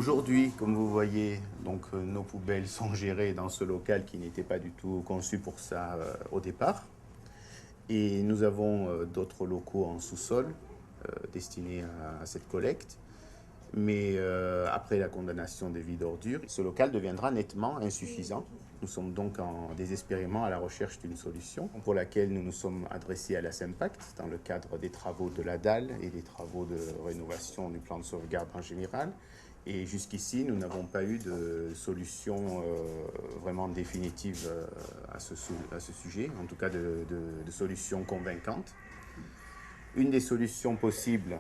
Aujourd'hui, comme vous voyez, donc, nos poubelles sont gérées dans ce local qui n'était pas du tout conçu pour ça au départ. Et nous avons d'autres locaux en sous-sol destinés à cette collecte. Mais après la condamnation des vides ordures, ce local deviendra nettement insuffisant. Nous sommes donc désespérément à la recherche d'une solution pour laquelle nous nous sommes adressés à la SEMPACT dans le cadre des travaux de la dalle et des travaux de rénovation du plan de sauvegarde en général. Et jusqu'ici, nous n'avons pas eu de solution vraiment définitive à ce sujet, en tout cas de solution convaincante. Une des solutions possibles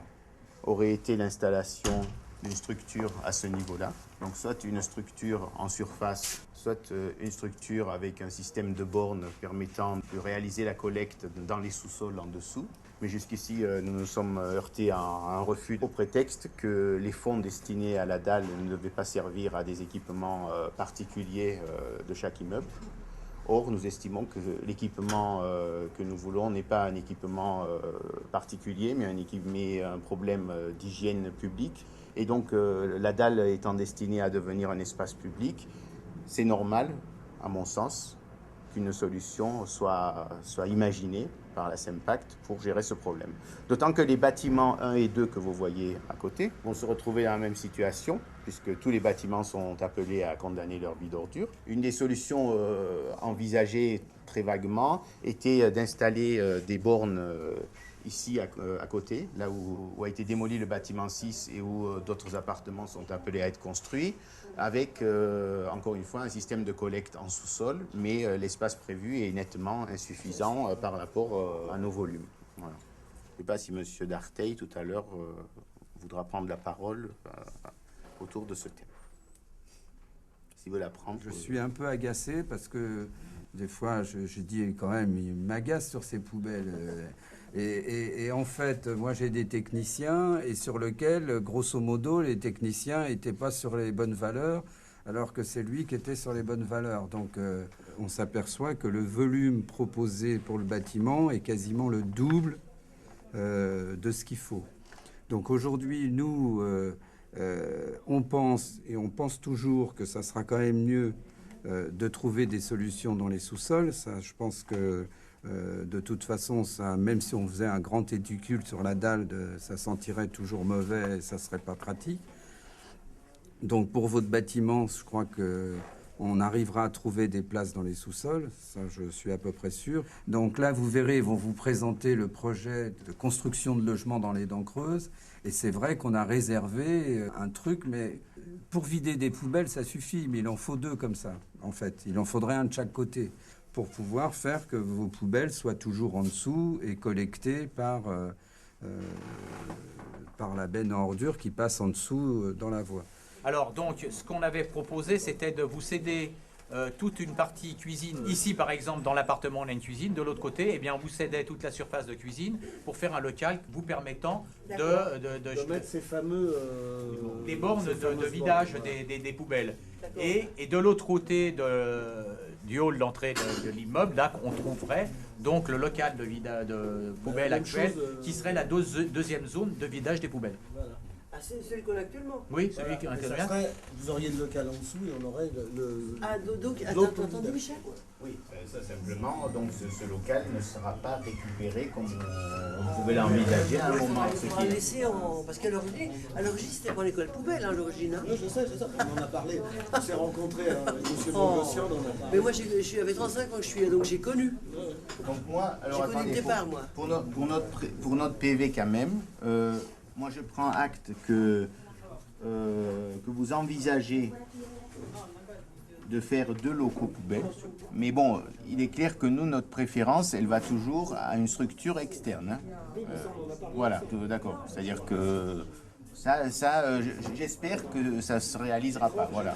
aurait été l'installation d'une structure à ce niveau-là. Donc soit une structure en surface, soit une structure avec un système de bornes permettant de réaliser la collecte dans les sous-sols en dessous. Mais jusqu'ici, nous nous sommes heurtés à un refus au prétexte que les fonds destinés à la dalle ne devaient pas servir à des équipements particuliers de chaque immeuble. Or, nous estimons que l'équipement que nous voulons n'est pas un équipement particulier, mais un problème d'hygiène publique. Et donc, la dalle étant destinée à devenir un espace public, c'est normal, à mon sens, qu'une solution soit imaginée par la SEMPACT pour gérer ce problème. D'autant que les bâtiments 1 et 2 que vous voyez à côté vont se retrouver dans la même situation, puisque tous les bâtiments sont appelés à condamner leur vide ordures. Une des solutions envisagées très vaguement était d'installer des bornes ici à côté, là où a été démoli le bâtiment 6 et où d'autres appartements sont appelés à être construits, avec, encore une fois, un système de collecte en sous-sol, mais l'espace prévu est nettement insuffisant par rapport à nos volumes. Voilà. Je ne sais pas si M. Darteil, tout à l'heure, voudra prendre la parole autour de ce thème. S'il veut la prendre. Je suis un peu agacé parce que des fois, je dis quand même, il m'agace sur ces poubelles. Et en fait, moi j'ai des techniciens et sur lequel, grosso modo, les techniciens n'étaient pas sur les bonnes valeurs, alors que c'est lui qui était sur les bonnes valeurs. Donc on s'aperçoit que le volume proposé pour le bâtiment est quasiment le double de ce qu'il faut. Donc aujourd'hui, nous, on pense toujours que ça sera quand même mieux de trouver des solutions dans les sous-sols. Ça, je pense que de toute façon, ça, même si on faisait un grand étucule sur la dalle, ça sentirait toujours mauvais et ça ne serait pas pratique. Donc pour votre bâtiment, je crois qu'on arrivera à trouver des places dans les sous-sols, ça je suis à peu près sûr. Donc là, vous verrez, ils vont vous présenter le projet de construction de logements dans les dents creuses. Et c'est vrai qu'on a réservé un truc, mais pour vider des poubelles, ça suffit. Mais il en faut 2 comme ça, en fait. Il en faudrait un de chaque côté pour pouvoir faire que vos poubelles soient toujours en dessous et collectées par la benne à ordures qui passe en dessous dans la voie. Alors donc, ce qu'on avait proposé, c'était de vous céder toute une partie cuisine. Ici, par exemple, dans l'appartement, on a une cuisine. De l'autre côté, eh bien, on vous cédait toute la surface de cuisine pour faire un local vous permettant de mettre ces fameux... des bornes de vidage des poubelles. Et de l'autre côté du hall d'entrée de l'immeuble, là, on trouverait donc le local de poubelles actuel qui serait la deuxième zone de vidage des poubelles. Voilà. Ah, c'est celui qu'on a actuellement? Oui, celui qui est actuellement. Vous auriez le local en dessous et on aurait le... Ah, donc, attends, attendez, Michel. Oui, ça simplement, donc ce local ne sera pas récupéré comme vous pouvez l'envisager à un moment. Il faudra laisser en... Parce qu'à l'origine, c'était pour l'école poubelle, hein, l'origine. Hein. Non, je sais, on en a parlé. On s'est rencontrés, avec M. Bogossian, on en a parlé. Mais moi, j'avais 35 ans que je suis là, donc j'ai connu. Donc moi, alors j'ai connu le départ, moi. Pour notre PV quand même, moi je prends acte que vous envisagez de faire 2 locaux poubelles. Mais bon, il est clair que nous, notre préférence, elle va toujours à une structure externe. Hein. Voilà, d'accord. C'est-à-dire que j'espère que ça ne se réalisera pas. Voilà.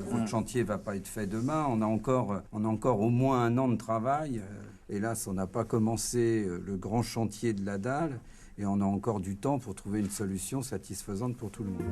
Votre chantier ne va pas être fait demain. On a encore au moins 1 an de travail. Hélas, on n'a pas commencé le grand chantier de la dalle. Et on a encore du temps pour trouver une solution satisfaisante pour tout le monde.